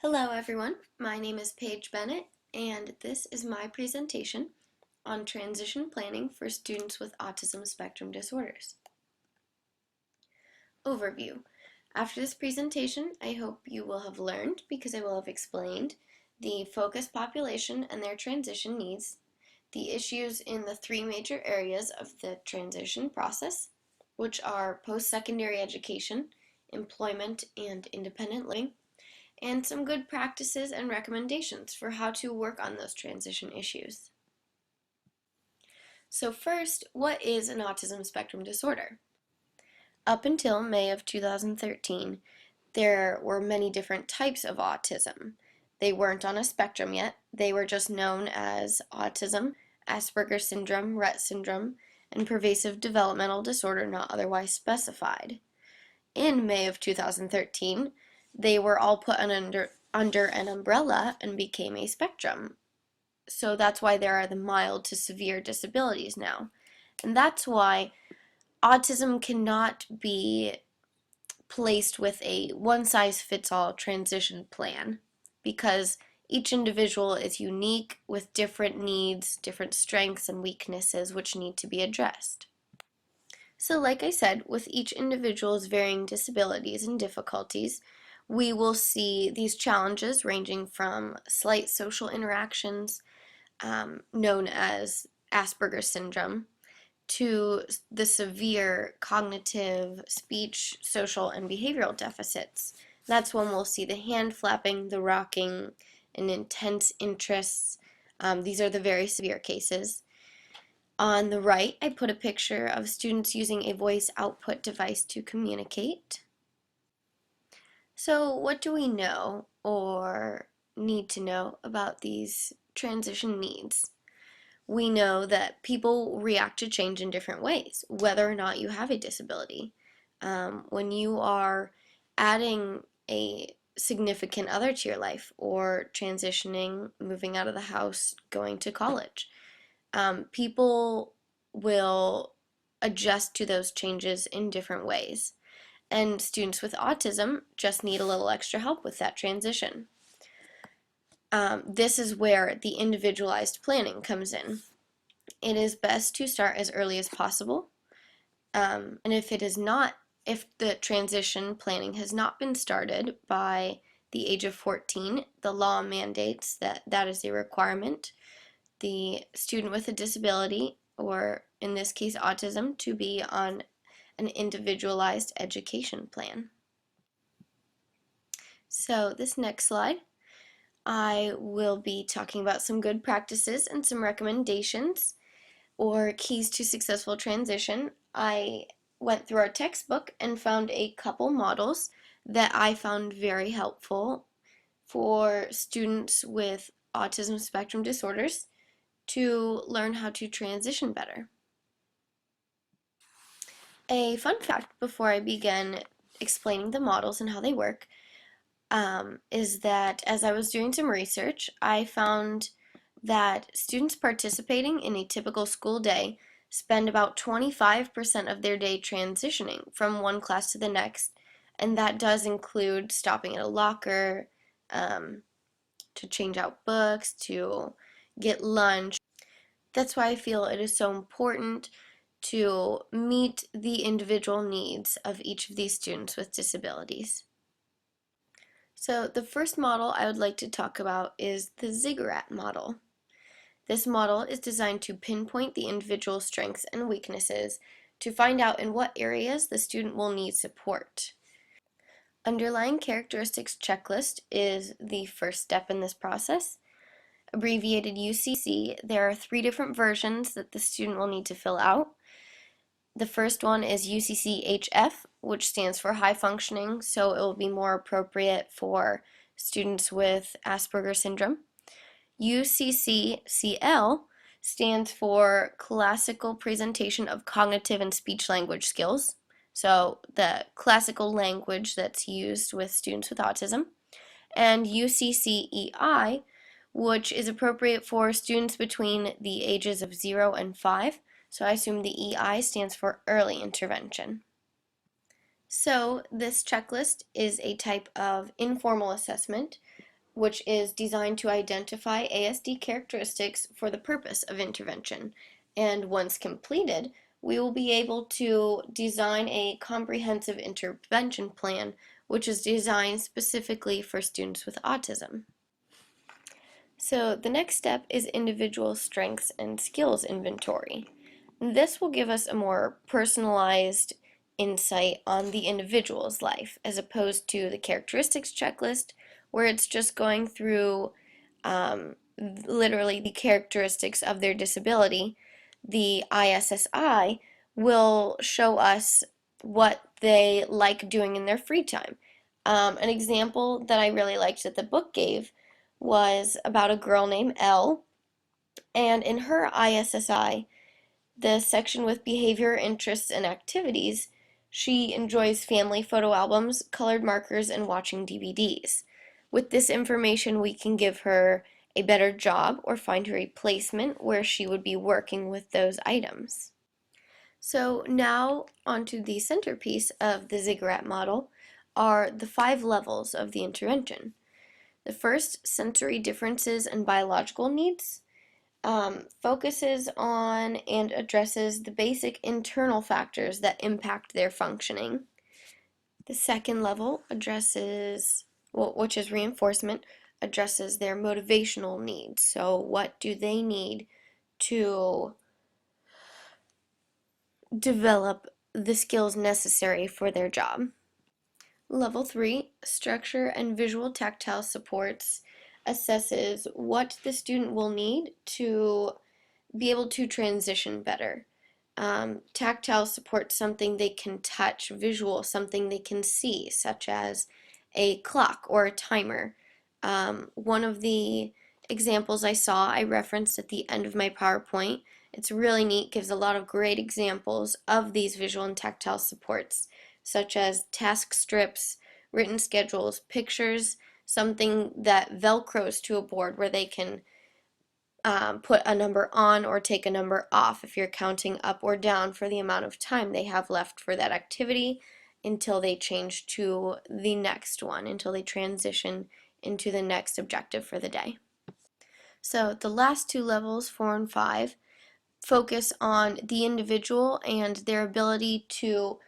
Hello everyone, my name is Paige Bennett and this is my presentation on transition planning for students with autism spectrum disorders. Overview. After this presentation, I hope you will have learned, because I will have explained, the focus population and their transition needs, the issues in the three major areas of the transition process, which are post-secondary education, employment, and independent living, and some good practices and recommendations for how to work on those transition issues. So first, what is an autism spectrum disorder? Up until May of 2013, there were many different types of autism. They weren't on a spectrum yet. They were just known as autism, Asperger's syndrome, Rett syndrome, and pervasive developmental disorder not otherwise specified. In May of 2013, they were all put under an umbrella and became a spectrum. So that's why there are the mild to severe disabilities now. And that's why autism cannot be placed with a one-size-fits-all transition plan, because each individual is unique with different needs, different strengths and weaknesses which need to be addressed. So like I said, with each individual's varying disabilities and difficulties, we will see these challenges ranging from slight social interactions, known as Asperger's syndrome, to the severe cognitive, speech, social, and behavioral deficits. That's when we'll see the hand flapping, the rocking, and intense interests. These are the very severe cases. On the right, I put a picture of students using a voice output device to communicate. So what do we know or need to know about these transition needs? We know that people react to change in different ways, whether or not you have a disability. When you are adding a significant other to your life, or transitioning, moving out of the house, going to college, people will adjust to those changes in different ways. And students with autism just need a little extra help with that transition. This is where the individualized planning comes in. It is best to start as early as possible, and if the transition planning has not been started by the age of 14, the law mandates that that is a requirement. The student with a disability, or in this case autism, to be on an individualized education plan. So this next slide, I will be talking about some good practices and some recommendations or keys to successful transition. I went through our textbook and found a couple models that I found very helpful for students with autism spectrum disorders to learn how to transition better. A fun fact before I begin explaining the models and how they work is that as I was doing some research, I found that students participating in a typical school day spend about 25% of their day transitioning from one class to the next, and that does include stopping at a locker, to change out books, to get lunch. That's why I feel it is so important to meet the individual needs of each of these students with disabilities. So the first model I would like to talk about is the ziggurat model. This model is designed to pinpoint the individual strengths and weaknesses to find out in what areas the student will need support. Underlying characteristics checklist is the first step in this process. Abbreviated UCC, there are 3 different versions that the student will need to fill out. The first one is UCC-HF, which stands for high functioning, so it will be more appropriate for students with Asperger's syndrome. UCC-CL stands for classical presentation of cognitive and speech language skills, so the classical language that's used with students with autism. And UCC-EI, which is appropriate for students between the ages of 0 and 5. So I assume the EI stands for early intervention. So this checklist is a type of informal assessment which is designed to identify ASD characteristics for the purpose of intervention. And once completed, we will be able to design a comprehensive intervention plan, which is designed specifically for students with autism. So the next step is individual strengths and skills inventory. This will give us a more personalized insight on the individual's life as opposed to the characteristics checklist where it's just going through literally the characteristics of their disability. The ISSI will show us what they like doing in their free time. An example that I really liked that the book gave was about a girl named Elle, and in her ISSI, the section with behavior, interests, and activities, she enjoys family photo albums, colored markers, and watching DVDs. With this information, we can give her a better job or find her a placement where she would be working with those items. So now onto the centerpiece of the ziggurat model are the 5 levels of the intervention. The first, sensory differences and biological needs, focuses on and addresses the basic internal factors that impact their functioning. The second level addresses, which is reinforcement, addresses their motivational needs. So what do they need to develop the skills necessary for their job? Level 3, structure and visual tactile supports, assesses what the student will need to be able to transition better. Tactile supports something they can touch, visual, something they can see, such as a clock or a timer. One of the examples I referenced at the end of my PowerPoint. It's really neat, gives a lot of great examples of these visual and tactile supports, such as task strips, written schedules, pictures, something that velcros to a board where they can put a number on or take a number off if you're counting up or down for the amount of time they have left for that activity until they change to the next one, until they transition into the next objective for the day. So the last 2 levels, 4 and 5, focus on the individual and their ability to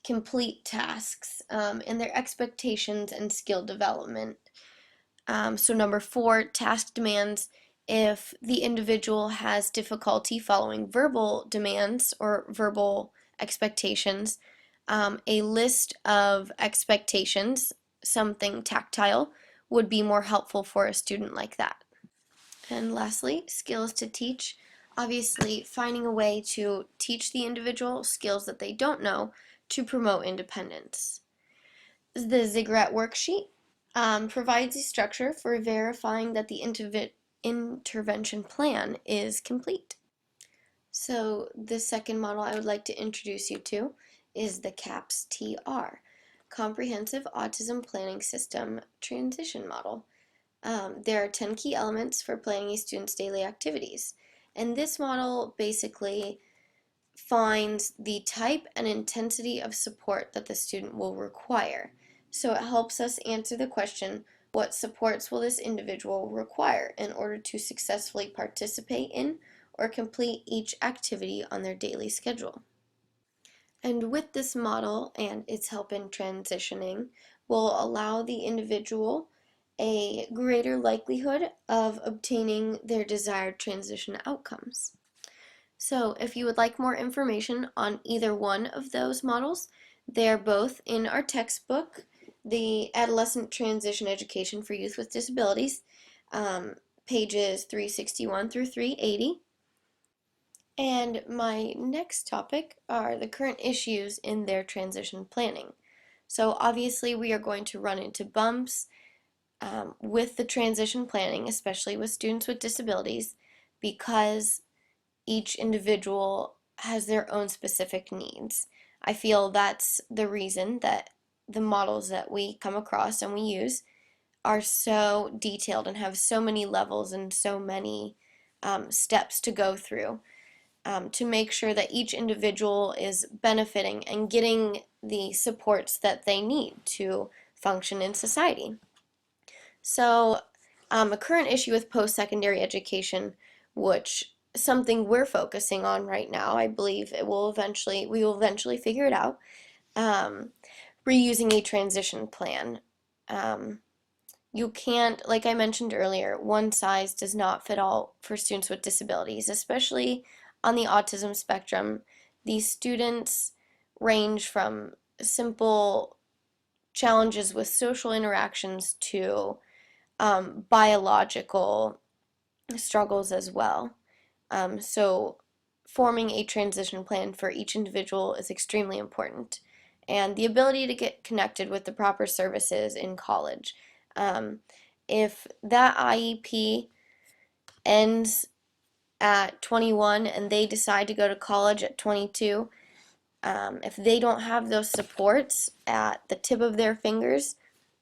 complete tasks and their expectations and skill development. So number 4, task demands. If the individual has difficulty following verbal demands or verbal expectations, a list of expectations, something tactile, would be more helpful for a student like that. And lastly, skills to teach. Obviously, finding a way to teach the individual skills that they don't know to promote independence. The ziggurat worksheet provides a structure for verifying that the intervention plan is complete. So the second model I would like to introduce you to is the CAPS-TR, Comprehensive Autism Planning System Transition Model. There are 10 key elements for planning a student's daily activities, and this model basically finds the type and intensity of support that the student will require. So it helps us answer the question, what supports will this individual require in order to successfully participate in or complete each activity on their daily schedule? And with this model and its help in transitioning, will allow the individual a greater likelihood of obtaining their desired transition outcomes. So if you would like more information on either one of those models, they're both in our textbook, the Adolescent Transition Education for Youth with Disabilities, pages 361 through 380. And my next topic are the current issues in their transition planning. So obviously we are going to run into bumps with the transition planning, especially with students with disabilities, because each individual has their own specific needs. I feel that's the reason that the models that we come across and we use are so detailed and have so many levels and so many steps to go through to make sure that each individual is benefiting and getting the supports that they need to function in society. So A current issue with post-secondary education, which something we're focusing on right now. I believe we will eventually figure it out. Um, Reusing a transition plan. Um, you can't, like I mentioned earlier, one size does not fit all for students with disabilities, especially on the autism spectrum. These students range from simple challenges with social interactions to biological struggles as well. So, forming a transition plan for each individual is extremely important. And the ability to get connected with the proper services in college. Um, if that IEP ends at 21 and they decide to go to college at 22, if they don't have those supports at the tip of their fingers,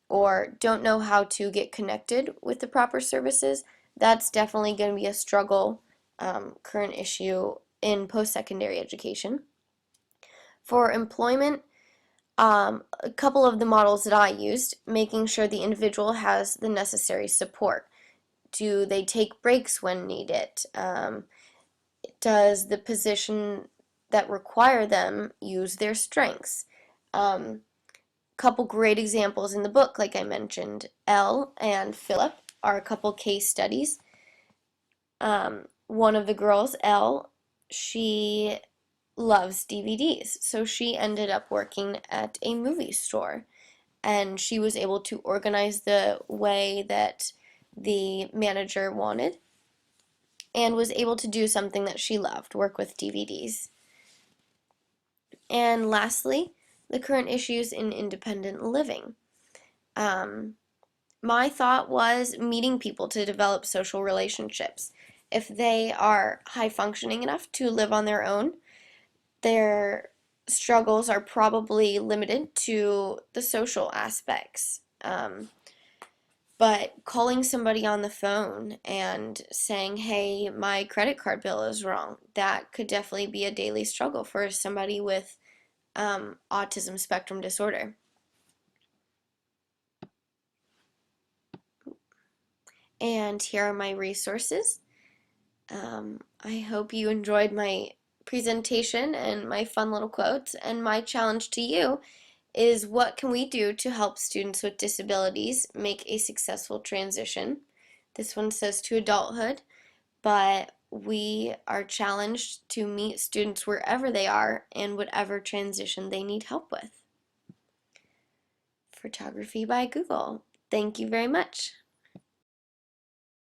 or don't know how to get connected with the proper services, that's definitely going to be a struggle, current issue in post-secondary education. For employment, a couple of the models that I used, making sure the individual has the necessary support. Do they take breaks when needed? Does the position that require them use their strengths? Couple great examples in the book, like I mentioned. Elle and Philip are a couple case studies. One of the girls, Elle, she loves DVDs, so she ended up working at a movie store, and she was able to organize the way that the manager wanted and was able to do something that she loved, work with DVDs. And lastly, the current issues in independent living. Um, my thought was meeting people to develop social relationships. If they are high functioning enough to live on their own, their struggles are probably limited to the social aspects. But calling somebody on the phone and saying, hey, my credit card bill is wrong, that could definitely be a daily struggle for somebody with autism spectrum disorder. And here are my resources. I hope you enjoyed my presentation and my fun little quotes. And my challenge to you is, what can we do to help students with disabilities make a successful transition? This one says to adulthood, but we are challenged to meet students wherever they are and whatever transition they need help with. Photography by Google. Thank you very much.